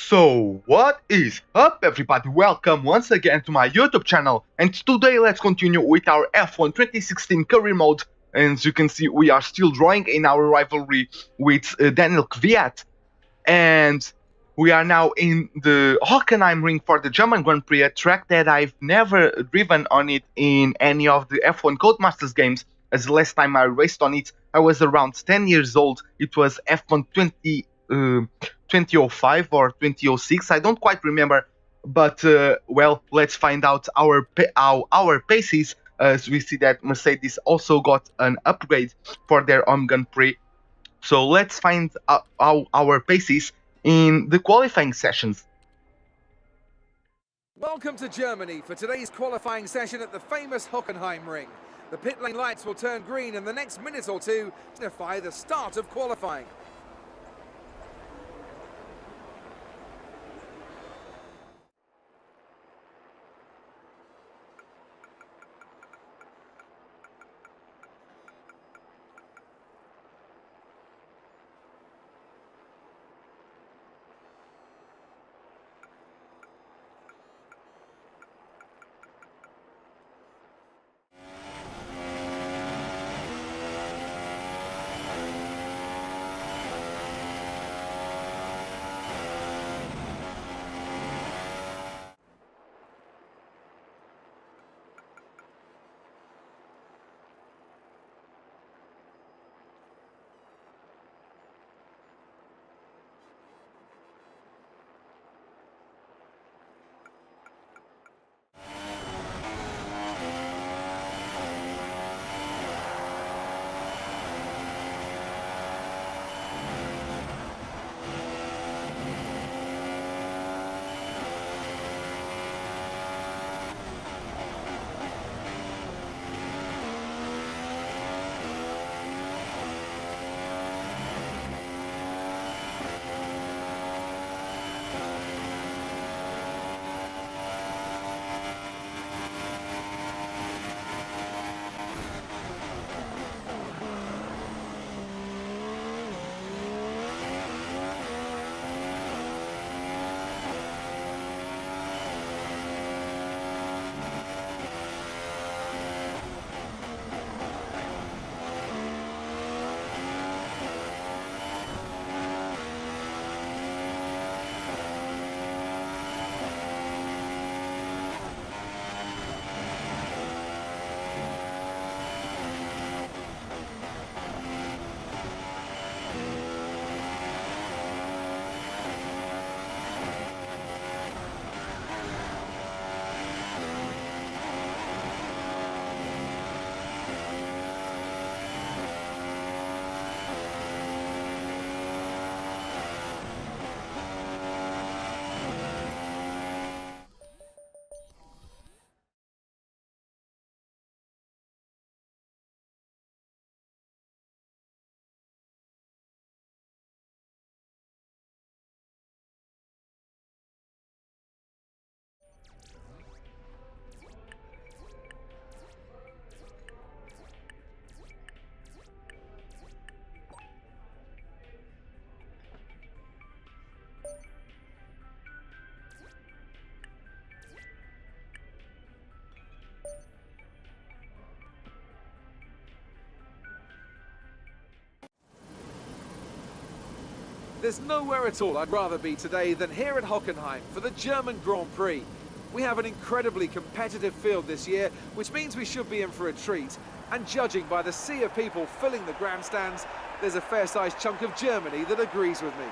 So, what is up everybody? Welcome once again to my YouTube channel, and today let's continue with our F1 2016 career mode. And as you can see, we are still drawing in our rivalry with Daniel Kvyat, and we are now in the Hockenheim ring for the German Grand Prix, a track that I've never driven on it in any of the F1 Codemasters games, as the last time I raced on it I was around 10 years old. It was F1 2005 or 2006, I don't quite remember, but well, let's find out our paces, as we see that Mercedes also got an upgrade for their home Grand Prix. So let's find out our paces in the qualifying sessions. Welcome to Germany for today's qualifying session at the famous Hockenheim ring. The pit lane lights will turn green in the next minute or two to signify the start of qualifying. There's nowhere at all I'd rather be today than here at Hockenheim for the German Grand Prix. We have an incredibly competitive field this year, which means we should be in for a treat. And judging by the sea of people filling the grandstands, there's a fair-sized chunk of Germany that agrees with me.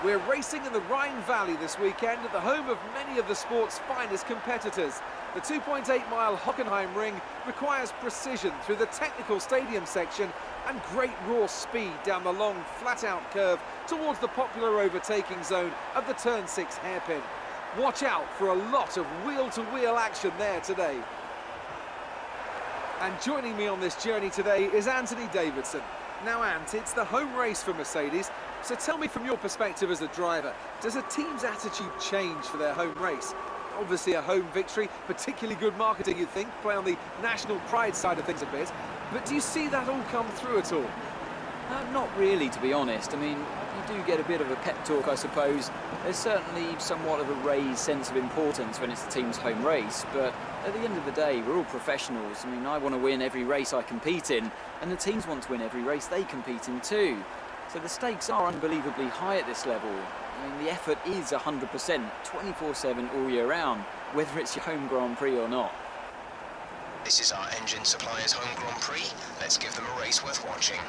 We're racing in the Rhine Valley this weekend at the home of many of the sport's finest competitors. The 2.8-mile Hockenheim ring requires precision through the technical stadium section and great raw speed down the long, flat-out curve towards the popular overtaking zone of the Turn 6 hairpin. Watch out for a lot of wheel-to-wheel action there today. And joining me on this journey today is Anthony Davidson. Now, Ant, it's the home race for Mercedes, so tell me from your perspective as a driver, does a team's attitude change for their home race? Obviously a home victory, particularly good marketing, you'd think, play on the national pride side of things a bit, but do you see that all come through at all? Not really, to be honest. I mean, you do get a bit of a pep talk, I suppose. There's certainly somewhat of a raised sense of importance when it's the team's home race, but at the end of the day, we're all professionals. I mean, I want to win every race I compete in, and the teams want to win every race they compete in too. So the stakes are unbelievably high at this level. I mean, the effort is 100%, 24/7 all year round, whether it's your home Grand Prix or not. This is our engine supplier's home Grand Prix. Let's give them a race worth watching.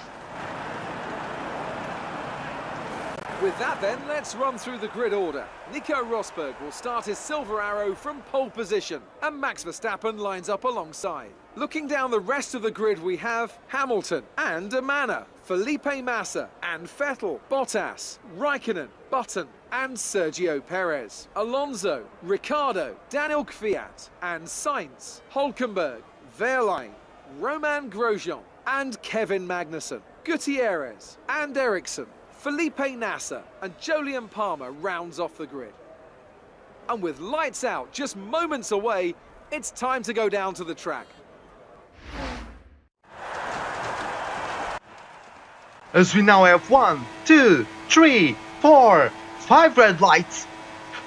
With that then, let's run through the grid order. Nico Rosberg will start his silver arrow from pole position, and Max Verstappen lines up alongside. Looking down the rest of the grid, we have Hamilton and Manor, Felipe Massa and Vettel, Bottas, Raikkonen, Button and Sergio Perez, Alonso, Ricciardo, Daniel Kvyat and Sainz, Hülkenberg, Wehrlein, Romain Grosjean and Kevin Magnussen, Gutierrez and Ericsson, Felipe Nasser and Jolyon Palmer rounds off the grid. And with lights out just moments away, it's time to go down to the track. As we now have 1, 2, 3, 4, 5 red lights.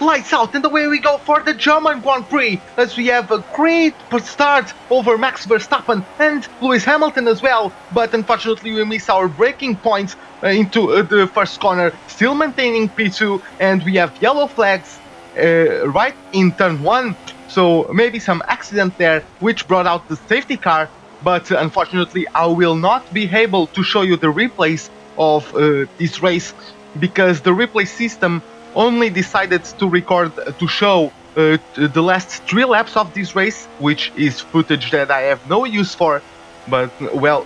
Lights out, and away we go for the German Grand Prix, as we have a great start over Max Verstappen and Lewis Hamilton as well, but unfortunately we miss our braking points into the first corner, still maintaining P2, and we have yellow flags right in turn 1, so maybe some accident there which brought out the safety car, but unfortunately I will not be able to show you the replays of this race, because the replay system only decided to record, to show the last 3 laps of this race, which is footage that I have no use for, but well,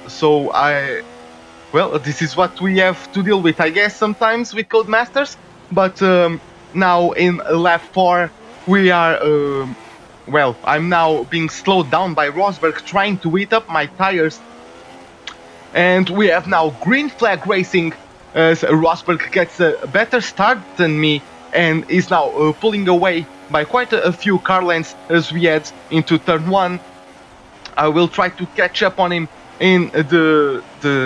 this is what we have to deal with, I guess, sometimes with Codemasters. But now in lap 4 we are, I'm now being slowed down by Rosberg trying to heat up my tires, and we have now green flag racing, as Rosberg gets a better start than me and is now pulling away by quite a few car lengths as we head into turn 1. I will try to catch up on him in the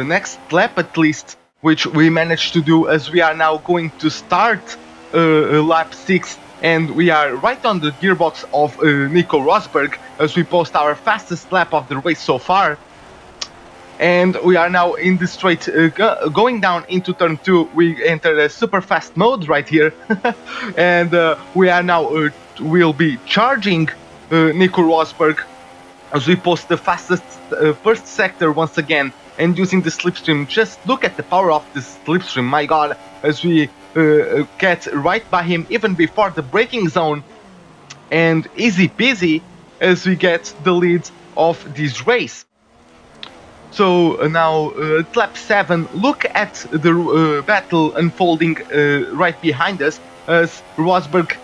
next lap at least, which we managed to do, as we are now going to start lap 6, and we are right on the gearbox of Nico Rosberg as we post our fastest lap of the race so far. And we are now in the straight, going down into turn 2. We enter a super fast mode right here, and we are now will be charging Nico Rosberg as we post the fastest first sector once again, and using the slipstream. Just look at the power of the slipstream, my god, as we get right by him even before the braking zone, and easy peasy as we get the lead of this race. So now at lap 7, look at the battle unfolding right behind us, as Rosberg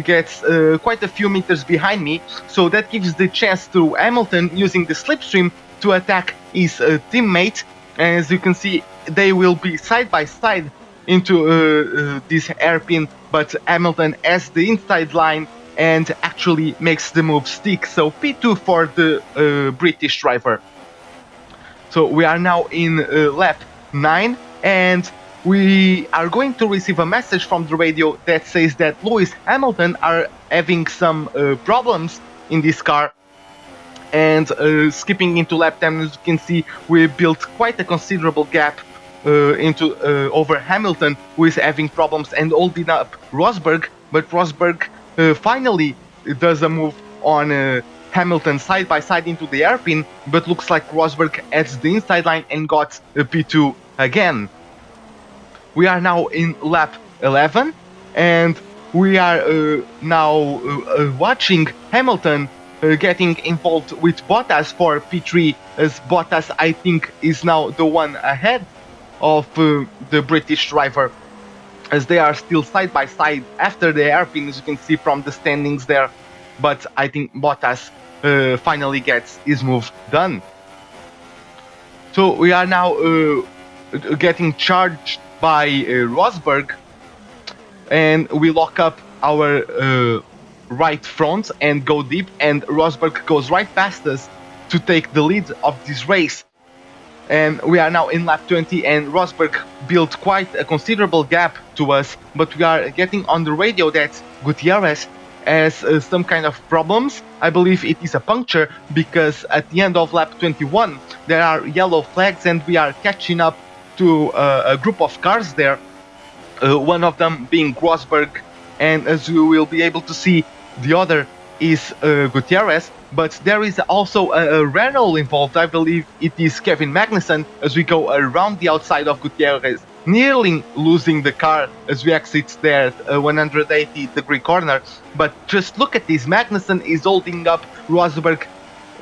gets quite a few meters behind me, so that gives the chance to Hamilton, using the slipstream, to attack his teammate. As you can see, they will be side by side into this hairpin, but Hamilton has the inside line and actually makes the move stick, so P2 for the British driver. So we are now in lap 9, and we are going to receive a message from the radio that says that Lewis Hamilton are having some problems in this car. And skipping into lap 10, as you can see, we built quite a considerable gap over Hamilton, who is having problems and holding up Rosberg. But Rosberg finally does a move on Hamilton side by side into the hairpin, but looks like Rosberg adds the inside line and got a P2 again. We are now in lap 11, and we are now watching Hamilton getting involved with Bottas for P3, as Bottas, I think, is now the one ahead of the British driver, as they are still side by side after the hairpin, as you can see from the standings there. But I think Bottas finally gets his move done. So we are now getting charged by Rosberg, and we lock up our right front and go deep, and Rosberg goes right past us to take the lead of this race. and we are now in lap 20, and Rosberg built quite a considerable gap to us, but we are getting on the radio that Gutierrez has some kind of problems. I believe it is a puncture, because at the end of lap 21 there are yellow flags and we are catching up to a group of cars there, one of them being Rosberg, and as you will be able to see, the other is Gutierrez, but there is also a Renault involved. I believe it is Kevin Magnussen, as we go around the outside of Gutierrez, nearly losing the car as we exit there 180-degree corner. But just look at this, Magnussen is holding up Rosberg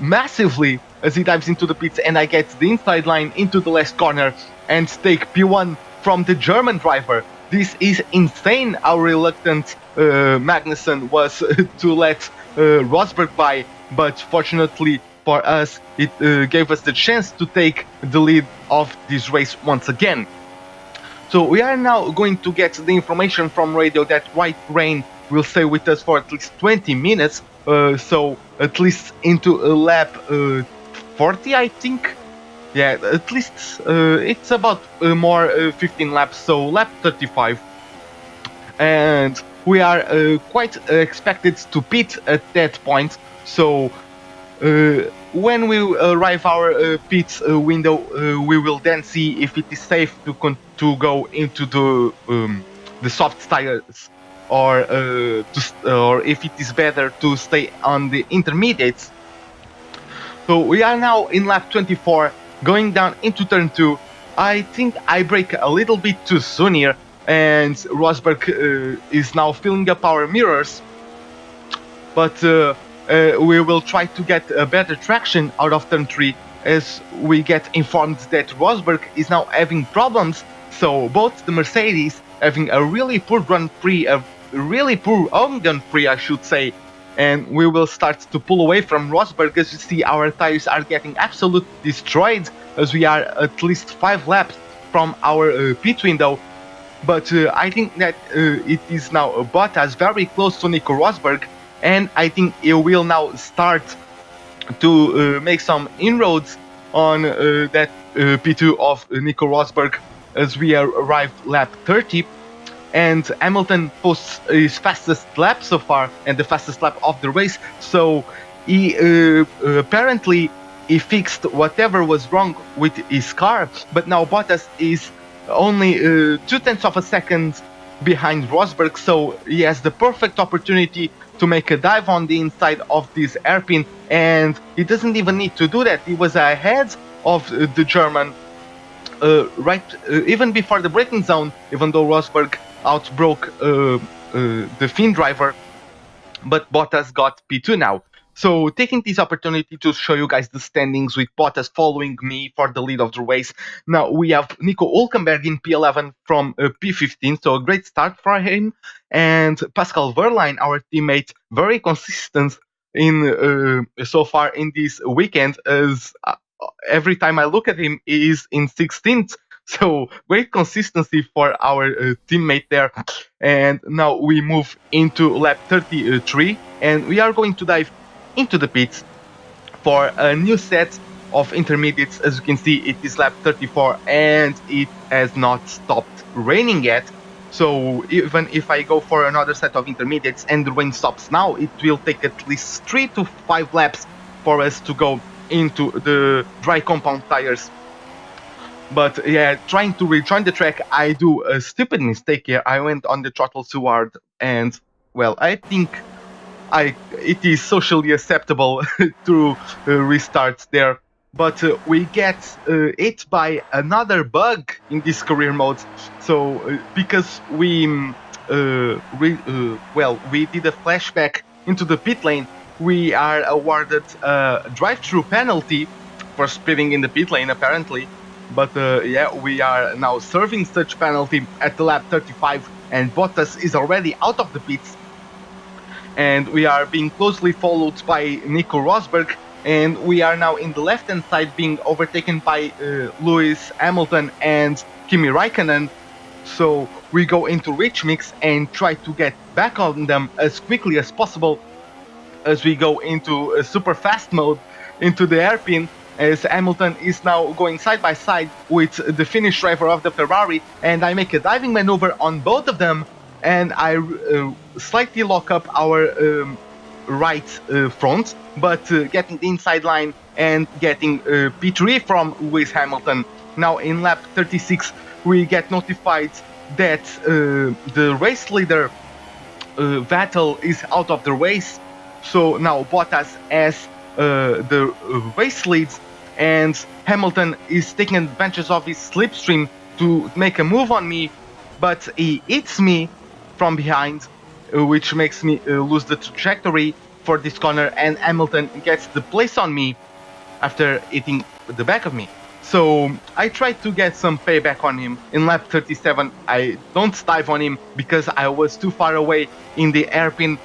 massively as he dives into the pits, and I get the inside line into the last corner and take P1 from the German driver. This is insane how reluctant Magnussen was to let Rosberg by, but fortunately for us, it gave us the chance to take the lead of this race once again. So we are now going to get the information from radio that white rain will stay with us for at least 20 minutes, so at least into lap 40, I think. Yeah, at least it's about more 15 laps, so lap 35. And we are quite expected to pit at that point, so when we arrive our pit window, we will then see if it is safe to go into the soft tires, or if it is better to stay on the intermediates. So we are now in lap 24, going down into turn 2. I think I brake a little bit too soon here, and Rosberg is now filling up our mirrors, but we will try to get a better traction out of turn 3, as we get informed that Rosberg is now having problems. So both the Mercedes having a really poor Grand Prix, a really poor home Grand Prix, I should say, and we will start to pull away from Rosberg. As you see, our tires are getting absolutely destroyed, as we are at least 5 laps from our pit window. But I think that it is now Bottas very close to Nico Rosberg, and I think he will now start to make some inroads on that P2 of Nico Rosberg as we arrive lap 30. And Hamilton posts his fastest lap so far, and the fastest lap of the race, so he apparently he fixed whatever was wrong with his car, but now Bottas is only 0.2 of a second behind Rosberg, so he has the perfect opportunity to make a dive on the inside of this hairpin, and he doesn't even need to do that. He was ahead of the German even before the braking zone, even though Rosberg outbroke the Finn driver, but Bottas got P2 now. So taking this opportunity to show you guys the standings with Bottas following me for the lead of the race. Now we have Nico Hülkenberg in P11 from P15, so a great start for him, and Pascal Wehrlein, our teammate, very consistent in so far in this weekend, as every time I look at him, he is in 16th. So great consistency for our teammate there. And now we move into lap 33, and we are going to dive into the pits for a new set of intermediates. As you can see, it is lap 34 and it has not stopped raining yet. So even if I go for another set of intermediates and the rain stops now, it will take at least 3 to 5 laps for us to go into the dry compound tires. But yeah, trying to rejoin the track, I do a stupid mistake here. I went on the throttle too hard, and well, I think it is socially acceptable to restart there. But we get hit by another bug in this career mode. So because we did a flashback into the pit lane, we are awarded a drive-through penalty for speeding in the pit lane, apparently. But yeah, we are now serving such penalty at the lap 35, and Bottas is already out of the pits. And we are being closely followed by Nico Rosberg, and we are now in the left-hand side being overtaken by Lewis Hamilton and Kimi Raikkonen. So we go into rich mix and try to get back on them as quickly as possible as we go into a super fast mode into the hairpin. as Hamilton is now going side by side with the Finnish driver of the Ferrari, and I make a diving maneuver on both of them, and I slightly lock up our right front, but getting the inside line and getting P3 from Lewis Hamilton. Now in lap 36 we get notified that the race leader Vettel is out of the race, so now Bottas has the race leads, and Hamilton is taking advantage of his slipstream to make a move on me, but he hits me from behind, which makes me lose the trajectory for this corner, and Hamilton gets the place on me after hitting the back of me. So I tried to get some payback on him. In lap 37 I don't dive on him because I was too far away in the hairpin,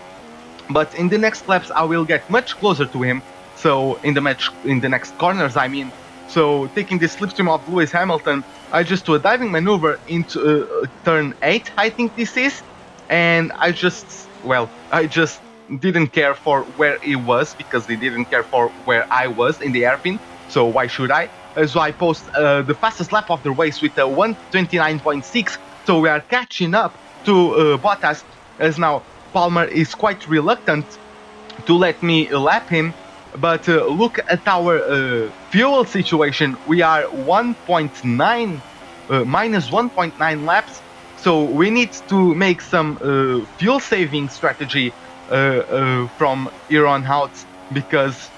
but in the next laps I will get much closer to him, so in the next corners I mean. So taking the slipstream of Lewis Hamilton, I just do a diving maneuver into turn 8 I think this is, and I just didn't care for where he was because he didn't care for where I was in the hairpin, so why should I? So I post the fastest lap of the race with a 1:29.6, so we are catching up to Bottas, as now Palmer is quite reluctant to let me lap him, but look at our fuel situation. We are minus 1.9 laps, so we need to make some fuel saving strategy from here on out, because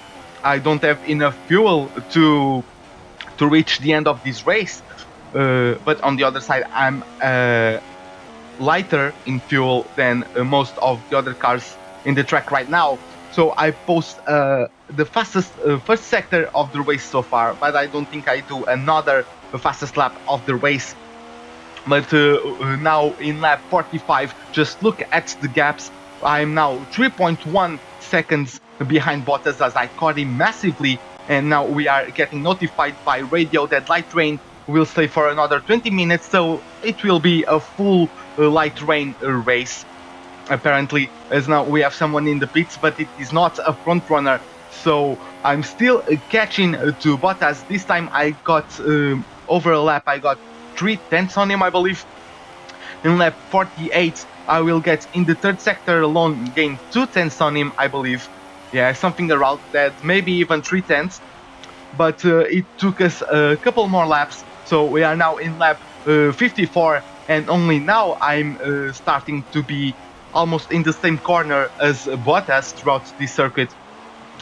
I don't have enough fuel to reach the end of this race, but on the other side I'm lighter in fuel than most of the other cars in the track right now. So I post the fastest first sector of the race so far, but I don't think I do another fastest lap of the race. But now in lap 45, just look at the gaps. I'm now 3.1 seconds behind Bottas as I caught him massively, and now we are getting notified by radio that light rain will stay for another 20 minutes, so it will be a full light rain race apparently, as now we have someone in the pits, but it is not a front runner, so I'm still catching to Bottas. This time I got over a lap, I got 3/10 on him I believe. In lap 48 I will get in the third sector alone, gain 2/10 on him I believe. Yeah, something around that, maybe even 3/10, but it took us a couple more laps, so we are now in lap 54, and only now I'm starting to be almost in the same corner as Bottas throughout this circuit,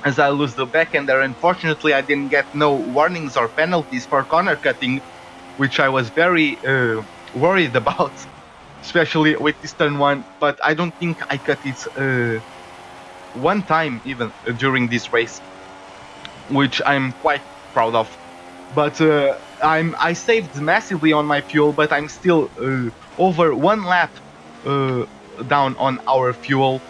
as I lose the back end there. Unfortunately I didn't get no warnings or penalties for corner cutting, which I was very worried about, especially with this turn 1, but I don't think I cut it one time even during this race, which I'm quite proud of. But I saved massively on my fuel, but I'm still over 1 lap down on our fuel.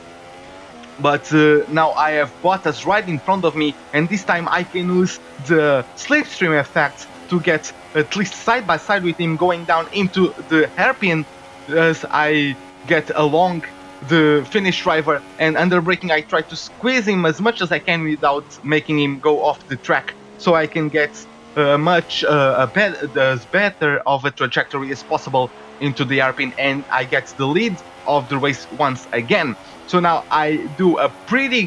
But now I have Bottas right in front of me, and this time I can use the slipstream effect to get at least side by side with him, going down into the hairpin as I get along the Finnish driver, and under braking I try to squeeze him as much as I can without making him go off the track, so I can get as better of a trajectory as possible into the hairpin, and I get the lead of the race once again. So now I do a pretty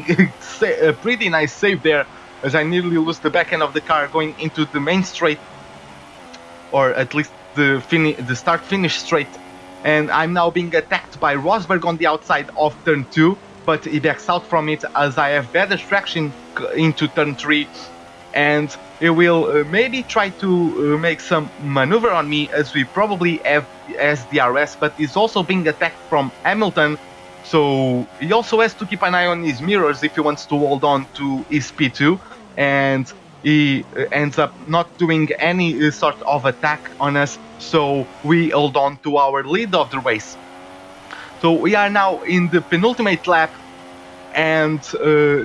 nice save there, as I nearly lose the back end of the car going into the main straight, or at least the start-finish straight, and I'm now being attacked by Rosberg on the outside of turn 2, but he backs out from it as I have better traction into turn 3, and he will maybe try to make some maneuver on me, as we probably have SDRS, but he's also being attacked from Hamilton, so he also has to keep an eye on his mirrors if he wants to hold on to his P2, and he ends up not doing any sort of attack on us, so we hold on to our lead of the race. So we are now in the penultimate lap, and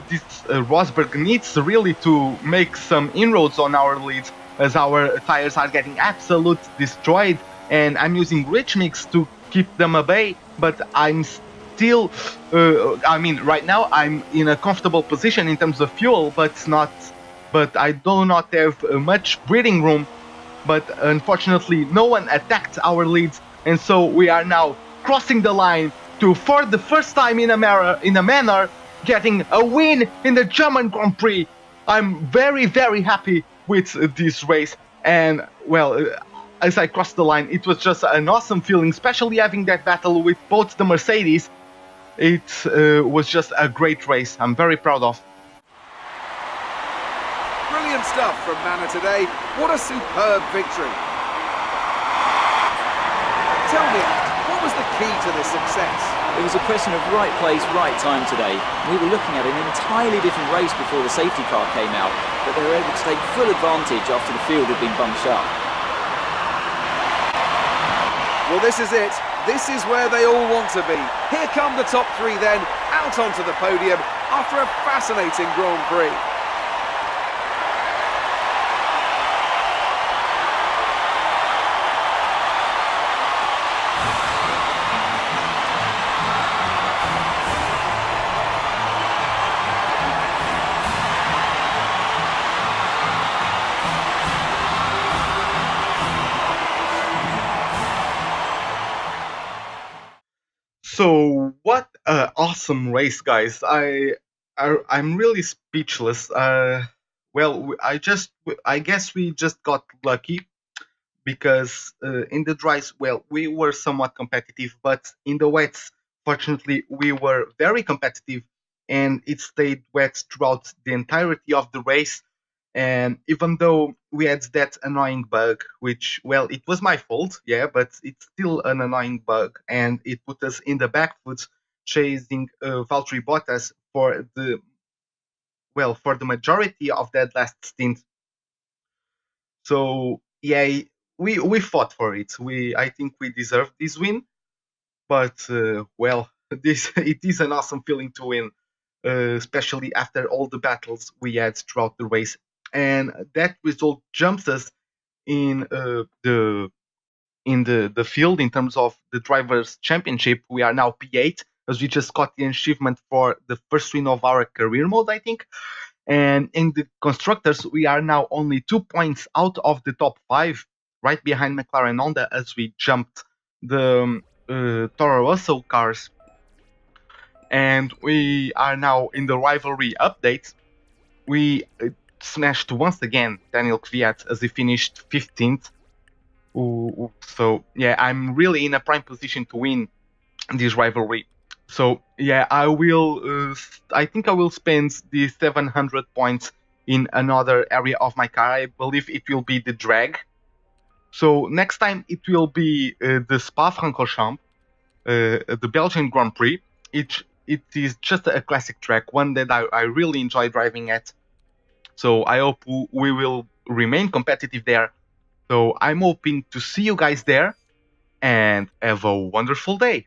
this Rosberg needs really to make some inroads on our lead, as our tires are getting absolutely destroyed, and I'm using Rich Mix to keep them at bay, but I'm still, right now I'm in a comfortable position in terms of fuel, but not but I do not have much breathing room. But unfortunately, no one attacked our leads, and so we are now crossing the line to, for the first time in a manner, getting a win in the German Grand Prix. I'm very, very happy with this race, and well, as I crossed the line, it was just an awesome feeling, especially having that battle with both the Mercedes. It was just a great race. I'm very proud of. Brilliant stuff from Manor today. What a superb victory. Tell me, what was the key to this success? It was a question of right place, right time today. We were looking at an entirely different race before the safety car came out, but they were able to take full advantage after the field had been bunched up. Well, this is it. This is where they all want to be. Here come the top three then, out onto the podium after a fascinating Grand Prix. So what a awesome race, guys! I'm really speechless. Well, I guess we just got lucky because in the dries, well, we were somewhat competitive, but in the wets, fortunately, we were very competitive, and it stayed wet throughout the entirety of the race. And even though we had that annoying bug, which, well, it was my fault, yeah, but it's still an annoying bug, and it put us in the back foot chasing Valtteri Bottas for the majority of that last stint. So yeah, we fought for it. I think we deserved this win, but well, this it is an awesome feeling to win, especially after all the battles we had throughout the race. And that result jumps us in the field in terms of the drivers' championship. We are now P8, as we just got the achievement for the first win of our career mode, I think. And in the constructors, we are now only 2 points out of the top 5, right behind McLaren Honda, as we jumped the Toro Rosso cars. And we are now in the rivalry update. We smashed once again Daniel Kvyat as he finished 15th. So yeah, I'm really in a prime position to win this rivalry. So yeah, I think I will spend the 700 points in another area of my car. I believe it will be the drag. So next time it will be the Spa-Francorchamps, the Belgian Grand Prix. It is just a classic track, one that I really enjoy driving at. So I hope we will remain competitive there. So I'm hoping to see you guys there, and have a wonderful day.